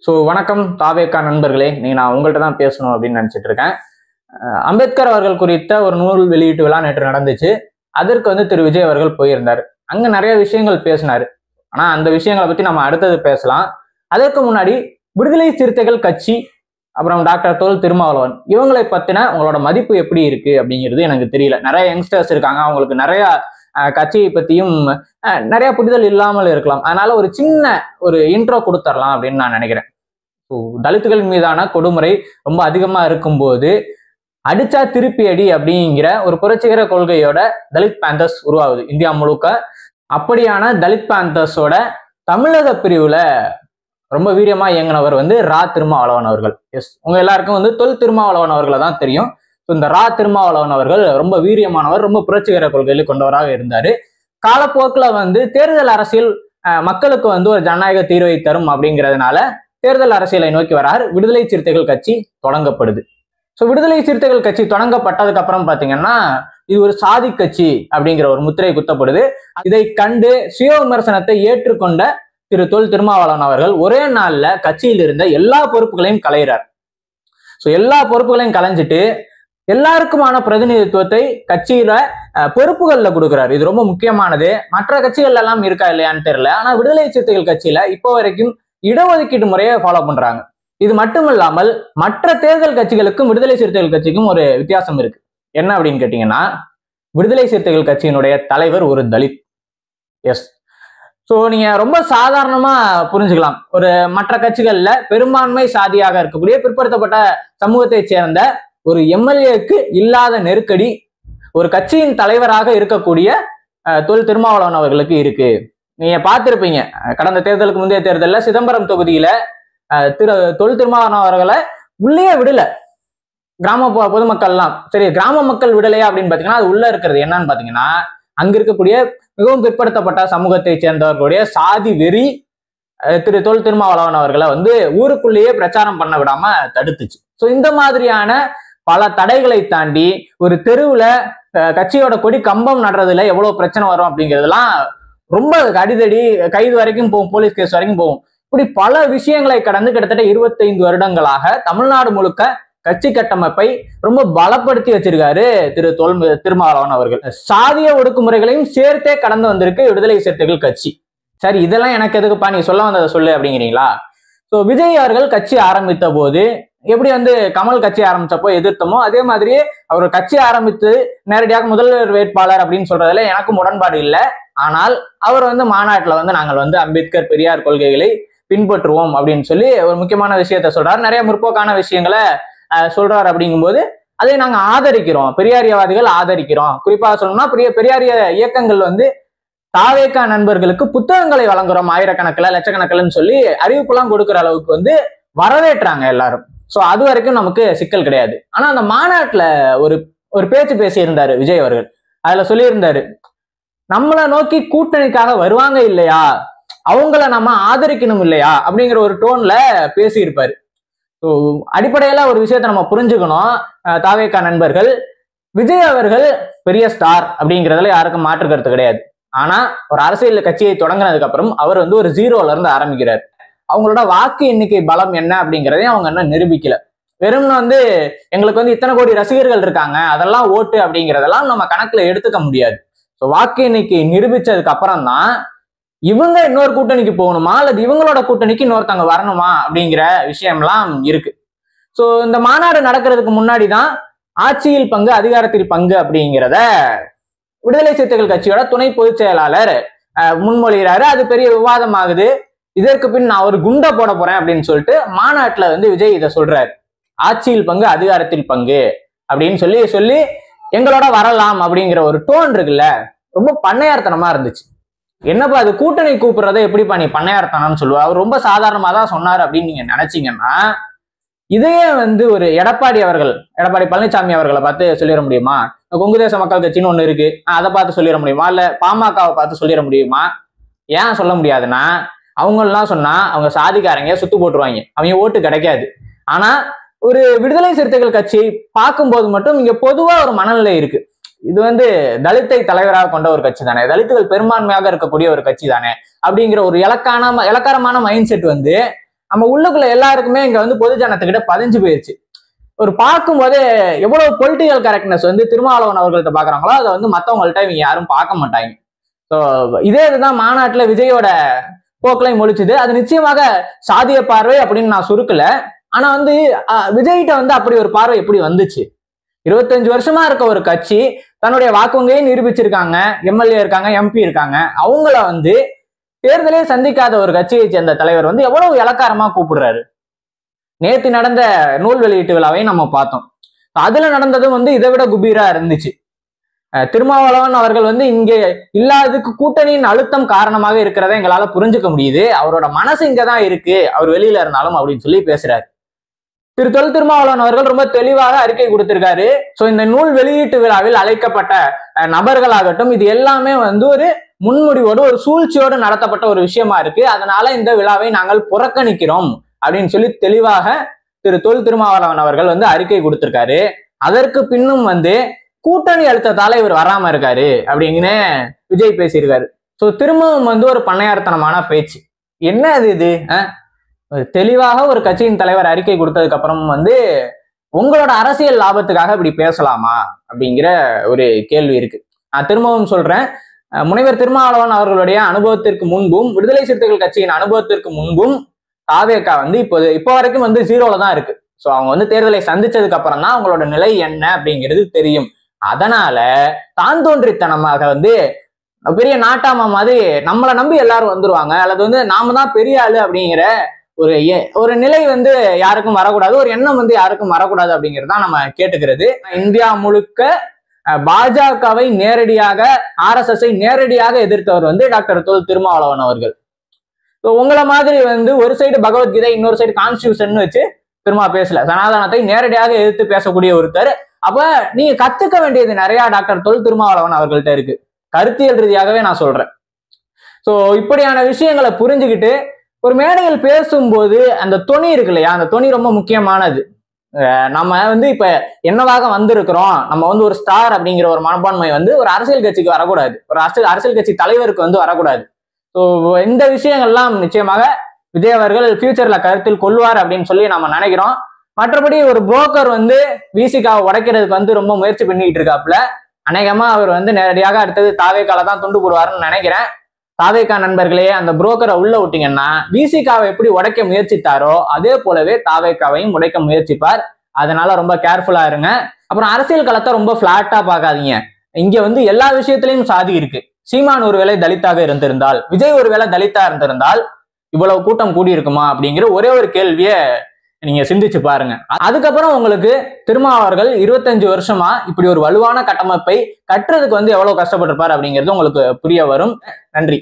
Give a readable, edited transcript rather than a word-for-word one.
வணக்கம் தாவேக்கா நண்பர்களே, நான் உங்கள்கிட்ட தான் பேசணும் அப்படின்னு நினைச்சிட்டு இருக்கேன். அம்பேத்கர் அவர்கள் குறித்த ஒரு நூல் வெளியீட்டு விழா நேற்று நடந்துச்சு. அதற்கு திரு விஜய் அவர்கள் போயிருந்தார். அங்க நிறைய விஷயங்கள் பேசினாரு. ஆனா அந்த விஷயங்களை பத்தி நம்ம அடுத்தது பேசலாம். அதற்கு முன்னாடி விடுதலை சிறுத்தைகள் கட்சி, அப்புறம் டாக்டர் தொல் திருமாவளவன் இவங்களை பத்தின உங்களோட மதிப்பு எப்படி இருக்கு அப்படிங்கிறது எனக்கு தெரியல. நிறைய யங்ஸ்டர்ஸ் இருக்காங்க, அவங்களுக்கு நிறைய கட்சியை பத்தியும் நிறைய புரிதல் இல்லாமல் இருக்கலாம். அதனால ஒரு சின்ன இன்ட்ரோ கொடுத்துடலாம் அப்படின்னு நான் நினைக்கிறேன். தலித்துகள் மீதான கொடுமுறை ரொம்ப அதிகமா இருக்கும்போது அடிச்சா திருப்பி அடி அப்படிங்கிற ஒரு புரட்சிகர கொள்கையோட தலித் பேந்தர்ஸ் உருவாகுது இந்தியா முழுக்க. அப்படியான தலித் பேந்தர்ஸோட தமிழக பிரிவுல ரொம்ப வீரியமா இயங்கினவர் ரா திருமாவளவன் அவர்கள். எஸ், உங்க எல்லாருக்கும் தொல் திருமாவளவன் அவர்களை தான் தெரியும். இந்த ரா திருமாவளவன் அவர்கள் ரொம்ப வீரியமானவர், ரொம்ப புரட்சிகர கொள்கையில் கொண்டவராக இருந்தாரு. காலப்போக்கில் தேர்தல் அரசியல் மக்களுக்கு ஒரு ஜனநாயக தீர்வை தரும் அப்படிங்கிறதுனால தேர்தல் அரசியலை நோக்கி வரார். விடுதலை சிறுத்தைகள் கட்சி தொடங்கப்படுது. விடுதலை சிறுத்தைகள் கட்சி தொடங்கப்பட்டதுக்கு அப்புறம் பாத்தீங்கன்னா இது ஒரு சாதி கட்சி அப்படிங்கிற ஒரு முத்திரை குத்தப்படுது. இதை கண்டு சுய விமர்சனத்தை ஏற்றுக்கொண்ட திரு தொல் திருமாவளவன் அவர்கள் ஒரே நாள்ல கட்சியில் இருந்த எல்லா பொறுப்புகளையும் களைகிறார். எல்லா பொறுப்புகளையும் களைஞ்சிட்டு எல்லாருக்குமான பிரதிநிதித்துவத்தை கட்சியில பொறுப்புகள்ல கொடுக்குறாரு. இது ரொம்ப முக்கியமானது. மற்ற கட்சிகள் எல்லாம் இருக்கா இல்லையான்னு தெரியல. ஆனா விடுதலை சிறுத்தைகள் கட்சியில இப்போ வரைக்கும் இடஒதுக்கீடு முறையை ஃபாலோ பண்றாங்க. இது மட்டும் இல்லாமல் மற்ற தேர்தல் கட்சிகளுக்கும் விடுதலை சிறுத்தைகள் கட்சிக்கும் ஒரு வித்தியாசம் இருக்கு. என்ன அப்படின்னு கேட்டீங்கன்னா, விடுதலை சிறுத்தைகள் கட்சியினுடைய தலைவர் ஒரு தலித். எஸ், நீங்க ரொம்ப சாதாரணமா புரிஞ்சுக்கலாம். மற்ற கட்சிகள்ல பெரும்பான்மை சாதியாக இருக்கக்கூடிய பிற்படுத்தப்பட்ட சமூகத்தை சேர்ந்த ஒரு எம்எல்ஏக்கு இல்லாத நெருக்கடி ஒரு கட்சியின் தலைவராக இருக்கக்கூடிய தொல் திருமாவளவன் அவர்களுக்கு இருக்கு. நீங்க பார்த்திருப்பீங்க, கடந்த தேர்தலுக்கு முந்தைய தேர்தலில் சிதம்பரம் தொகுதியில தொல் திருமாவளவன் அவர்களை உள்ளே விடல. கிராம பொதுமக்கள்லாம் சரி, கிராம மக்கள் விடலையா அப்படின்னு பாத்தீங்கன்னா அது உள்ள இருக்கிறது என்னன்னு பாத்தீங்கன்னா, அங்க இருக்கக்கூடிய மிகவும் பிற்படுத்தப்பட்ட சமூகத்தை சேர்ந்தவர்களுடைய சாதி வெறி திரு தொல் திருமாவளவன் அவர்களை ஊருக்குள்ளேயே பிரச்சாரம் பண்ண விடாம தடுத்துச்சு. இந்த மாதிரியான பல தடைகளை தாண்டி ஒரு தெருவுல கட்சியோட கொடி கம்பம் நடுறதுல எவ்வளவு பிரச்சனை வரும் அப்படிங்கிறதுலாம் ரொம்ப அடிதடி, கைது வரைக்கும் போகும், போலீஸ் கேஸ் வரைக்கும் போகும். இப்படி பல விஷயங்களை கடந்து கிட்டத்தட்ட 25 வருடங்களாக தமிழ்நாடு முழுக்க கட்சி கட்டமைப்பை ரொம்ப பலப்படுத்தி வச்சிருக்காரு திரு தொல் திருமாவளவன் அவர்கள். சாதிய ஒடுக்குமுறைகளையும் சேர்த்தே கடந்து வந்திருக்கு விடுதலை சிறுத்தைகள் கட்சி. சரி, இதெல்லாம் எனக்கு எதுக்குப்பா, நீ சொல்ல வந்ததை சொல்லு அப்படிங்கிறீங்களா? விஜய் அவர்கள் கட்சி ஆரம்பித்த போது எப்படி கமல் கட்சி ஆரம்பிச்சப்போ எதிர்த்தமோ அதே மாதிரியே அவர் கட்சி ஆரம்பித்து நேரடியாக முதல்வர் வேட்பாளர் அப்படின்னு சொல்றதுல எனக்கும் உடன்பாடு இல்லை. ஆனால் அவர் மாநாட்டில் நாங்கள் அம்பேத்கர் பெரியார் கொள்கைகளை பின்பற்றுவோம் அப்படின்னு சொல்லி ஒரு முக்கியமான விஷயத்த சொல்றாரு. நிறைய முற்போக்கான விஷயங்களை சொல்றாரு. அப்படிங்கும்போது அதை நாங்க ஆதரிக்கிறோம், பெரியாரியவாதிகள் ஆதரிக்கிறோம். குறிப்பாக சொல்லணும்னா பெரியாரிய இயக்கங்கள் தாவேக்கா நண்பர்களுக்கு புத்தகங்களை வழங்குறோம், ஆயிரக்கணக்கில் லட்சக்கணக்கில்னு சொல்லி அறிவிப்புலாம் கொடுக்குற அளவுக்கு வரவேற்றாங்க எல்லாரும். அது வரைக்கும் நமக்கு சிக்கல் கிடையாது. ஆனா அந்த மாநாட்டுல ஒரு பேச்சு பேசியிருந்தாரு விஜய் அவர்கள். அதுல சொல்லியிருந்தாரு, நம்மளை நோக்கி கூட்டணிக்காக வருவாங்க இல்லையா, அவங்கள நம்ம ஆதரிக்கணும் இல்லையா அப்படிங்கிற ஒரு டோன்ல பேசியிருப்பாரு. அடிப்படையில ஒரு விஷயத்த நம்ம புரிஞ்சுக்கணும். தாவேக்கா நண்பர்கள், விஜய் அவர்கள் பெரிய ஸ்டார் அப்படிங்கிறதுல யாருக்கும் மாற்று கருத்து கிடையாது. ஆனா ஒரு அரசியல் கட்சியை தொடங்கினதுக்கு அப்புறம் அவர் ஒரு ஜீரோல இருந்து ஆரம்பிக்கிறார். அவங்களோட வாக்கு எண்ணிக்கை பலம் என்ன அப்படிங்கிறதையும் அவங்க என்ன நிரூபிக்கல. வெறும் எங்களுக்கு இத்தனை கோடி ரசிகர்கள் இருக்காங்க, அதெல்லாம் ஓட்டு அப்படிங்கிறதெல்லாம் நம்ம கணக்குல எடுத்துக்க முடியாது. வாக்கு எண்ணிக்கை நிரூபிச்சதுக்கு அப்புறம் தான் இவங்க இன்னொரு கூட்டணிக்கு போகணுமா அல்லது இவங்களோட கூட்டணிக்கு இன்னொருத்தவங்க வரணுமா அப்படிங்கிற விஷயம்லாம் இருக்கு. இந்த மாநாடு நடக்கிறதுக்கு முன்னாடி தான் ஆட்சியில் பங்கு அதிகாரத்தில் பங்கு அப்படிங்கிறத விடுதலை சிறுத்தைகள் கட்சியோட துணை பொதுச் செயலாளர் முன்மொழிகிறாரு. அது பெரிய விவாதம் ஆகுது. இதற்கு பின் நான் ஒரு குண்டை போட போறேன் அப்படின்னு சொல்லிட்டு மாநாட்டுல விஜய் இதை சொல்றாரு. ஆட்சியில் பங்கு அதிகாரத்தில் பங்கு அப்படின்னு சொல்லி எங்களோட வரலாம் அப்படிங்கிற ஒரு டோன் இருக்குல்ல, ரொம்ப பண்ணையார்த்தனமா இருந்துச்சு. என்னப்பா அது, கூட்டணி கூப்பிடுறத எப்படிப்பா நீ பண்ணையார்த்தனம்னு சொல்லுவா? அவர் ரொம்ப சாதாரணமா தான் சொன்னார் அப்படின்னு நீங்க நினைச்சீங்கன்னா, இதையே ஒரு எடப்பாடி பழனிசாமி அவர்களை பார்த்து சொல்லிட முடியுமா? கொங்கு தேச மக்கள் கட்சின்னு ஒண்ணு இருக்கு, அதை பார்த்து சொல்லிட முடியுமா? இல்ல பாமகவை பார்த்து சொல்லிட முடியுமா? ஏன் சொல்ல முடியாதுன்னா, அவங்கெல்லாம் சொன்னா அவங்க சாதிக்காரங்க சுத்து போட்டுருவாங்க, அவங்க ஓட்டு கிடைக்காது. ஆனா ஒரு விடுதலை சிறுத்தைகள் கட்சியை பார்க்கும்போது மட்டும் இங்க பொதுவா ஒரு மனநிலை இருக்கு. இது தலித்தை தலைவராக கொண்ட ஒரு கட்சி தானே, தலித்துகள் பெரும்பான்மையாக இருக்கக்கூடிய ஒரு கட்சி தானே அப்படிங்கிற ஒரு இலக்காரமான மைண்ட் செட் நம்ம உள்ளுக்குள்ள எல்லாருக்குமே இங்க வந்து பொதுஜனத்துக்கிட்ட பதிஞ்சு போயிருச்சு. ஒரு பார்க்கும் போதே எவ்வளவு பொலிட்டிக்கல் கரெக்ட்னஸ் வந்து திருமாவளவன் அவர்கள்ட்ட பாக்குறாங்களோ அதை வந்து மத்தவங்கள்ட்ட இவங்க யாரும் பார்க்க மாட்டாங்க. ஸோ இதே இதுதான் மாநாட்டுல விஜயோட போக்களை மொழிச்சுது. அது நிச்சயமாக சாதிய பார்வை அப்படின்னு நான் சுருக்கல. ஆனா வந்து விஜய்கிட்ட வந்து அப்படி ஒரு பார்வை எப்படி வந்துச்சு? 25 வருஷமா இருக்க ஒரு கட்சி தன்னுடைய வாக்குவங்கையும் நிரூபிச்சிருக்காங்க, எம்எல்ஏ இருக்காங்க, எம்பி இருக்காங்க. அவங்கள வந்து தேர்தலே சந்திக்காத ஒரு கட்சியை சேர்ந்த தலைவர் வந்து எவ்வளவு இலக்காரமா கூப்பிடுறாரு. நேற்று நடந்த நூல் வெளியீட்டு விழாவையும் நம்ம பார்த்தோம். அதுல நடந்ததும் வந்து இதை விட குபீரா இருந்துச்சு. திருமாவளவன் அவர்கள் வந்து இங்க இல்லாததுக்கு கூட்டணியின் அழுத்தம் காரணமாக இருக்கிறத எங்களால புரிஞ்சுக்க முடியுது. அவரோட மனசு இங்கதான் இருக்கு, அவர் வெளியில இருந்தாலும் அப்படின்னு சொல்லி பேசுறாரு. தொல் திருமாவளவன் அவர்கள் ரொம்ப தெளிவாக அறிக்கை கொடுத்திருக்காரு. சோ இந்த நூல் வெளியீட்டு விழாவில் அழைக்கப்பட்ட நபர்களாகட்டும், இது எல்லாமே வந்து ஒரு முன்முடிவோடு ஒரு சூழ்ச்சியோடு நடத்தப்பட்ட ஒரு விஷயமா இருக்கு. அதனால இந்த விழாவை நாங்கள் புறக்கணிக்கிறோம் அப்படின்னு சொல்லி தெளிவாக தொல் திருமாவளவன் அவர்கள் வந்து அறிக்கை கொடுத்திருக்காரு. அதற்கு பின்னும் வந்து கூட்டணி அழுத்தத்தால இவர் வராம இருக்காரு அப்படிங்கன்னு விஜய் பேசியிருக்காரு. சோ திரும்பவும் வந்து ஒரு பண்ணையார்த்தனமான பேச்சு. என்ன அது இது? தெளிவாக ஒரு கட்சியின் தலைவர் அறிக்கை கொடுத்ததுக்கு அப்புறம் வந்து உங்களோட அரசியல் லாபத்துக்காக இப்படி பேசலாமா அப்படிங்கிற ஒரு கேள்வி இருக்கு. நான் திரும்பவும் சொல்றேன், முனைவர் திருமாவளவன் அவர்களுடைய அனுபவத்திற்கு முன்பும் விடுதலை சிறுத்தைகள் கட்சியின் அனுபவத்திற்கு முன்பும் தாவேகா வந்து இப்போ வரைக்கும் வந்து 0ல தான் இருக்கு. ஸோ அவங்க வந்து தேர்தலை சந்திச்சதுக்கு அப்புறம் தான் அவங்களோட நிலை என்ன அப்படிங்கிறது தெரியும். அதனால தான் தோன்றித்தனமாக வந்து பெரிய நாட்டாம மாதிரி நம்மளை நம்பி எல்லாரும் வந்துருவாங்க, அல்லது வந்து நாம தான் பெரிய ஆளு அப்படிங்கிற ஒரு நிலை வந்து யாருக்கும் வரக்கூடாது, ஒரு எண்ணம் வந்து யாருக்கும் வரக்கூடாது அப்படிங்கிறது தான் நம்ம கேட்டுக்கிறது. இந்தியா முழுக்க பாஜகவை நேரடியாக RSS நேரடியாக எதிர்த்தவர் வந்து டாக்டர் தொல் திருமாவளவன் அவர்கள். உங்களை மாதிரி வந்து ஒரு சைடு பகவத்கீதை, இன்னொரு சைடு கான்ஸ்டியூஷன் வச்சு திரும்ப பேசல, சனாதனத்தை நேரடியாக எதிர்த்து பேசக்கூடிய ஒருத்தர். அப்ப நீங்க கத்துக்க வேண்டியது நிறைய டாக்டர் தொல் திருமாவளவன் அவர்கள்ட்ட இருக்கு, கருத்தியல் ரீதியாகவே நான் சொல்றேன். சோ இப்படியான விஷயங்களை புரிஞ்சுக்கிட்டு ஒரு மேடையில் பேசும்போது அந்த தொனி இருக்கு இல்லையா, அந்த தொனி ரொம்ப முக்கியமானது. நம்ம வந்து இப்ப என்னவாக வந்திருக்கிறோம், நம்ம வந்து ஒரு ஸ்டார் அப்படிங்கிற ஒரு மனப்பான்மை வந்து ஒரு அரசியல் கட்சிக்கு வரக்கூடாது, ஒரு அரசியல் கட்சி தலைவருக்கு வந்து வரக்கூடாது. ஸோ இந்த விஷயங்கள்லாம் நிச்சயமாக விஜய் அவர்கள் ஃபியூச்சர்ல கருத்தில் கொள்வார் அப்படின்னு சொல்லி நம்ம நினைக்கிறோம். மற்றபடி ஒரு புரோக்கர் வந்து விசிகாவை உடைக்கிறதுக்கு வந்து ரொம்ப முயற்சி பண்ணிட்டு இருக்காப்புல. அநேகமா அவர் வந்து நேரடியாக அடுத்தது தாவேக்கால தான் துண்டு போடுவாருன்னு நினைக்கிறேன். தாவேக்கா நண்பர்களே, அந்த புரோக்கரை உள்ள விட்டீங்கன்னா விசிகாவை எப்படி உடைக்க முயற்சித்தாரோ அதே போலவே தாவேக்காவையும் உடைக்க முயற்சிப்பார். அதனால ரொம்ப கேர்ஃபுல்லா இருங்க. அப்புறம் அரசியல் களத்தை ரொம்ப பிளாட்டா பார்க்காதீங்க. இங்க வந்து எல்லா விஷயத்திலையும் சாதி இருக்கு. சீமான் ஒருவேளை தலித்தாக இருந்திருந்தால், விஜய் ஒருவேளை தலித்தா இருந்திருந்தால் இவ்வளவு கூட்டம் கூடி இருக்குமா அப்படிங்கிற ஒரே ஒரு கேள்வியை நீங்க சிந்திச்சு பாருங்க. அதுக்கப்புறம் உங்களுக்கு திருமாவர்கள் 25 வருஷமா இப்படி ஒரு வலுவான கட்டமைப்பை கட்டுறதுக்கு வந்து எவ்வளவு கஷ்டப்பட்டிருப்பார் அப்படிங்கிறது உங்களுக்கு புரிய வரும். நன்றி.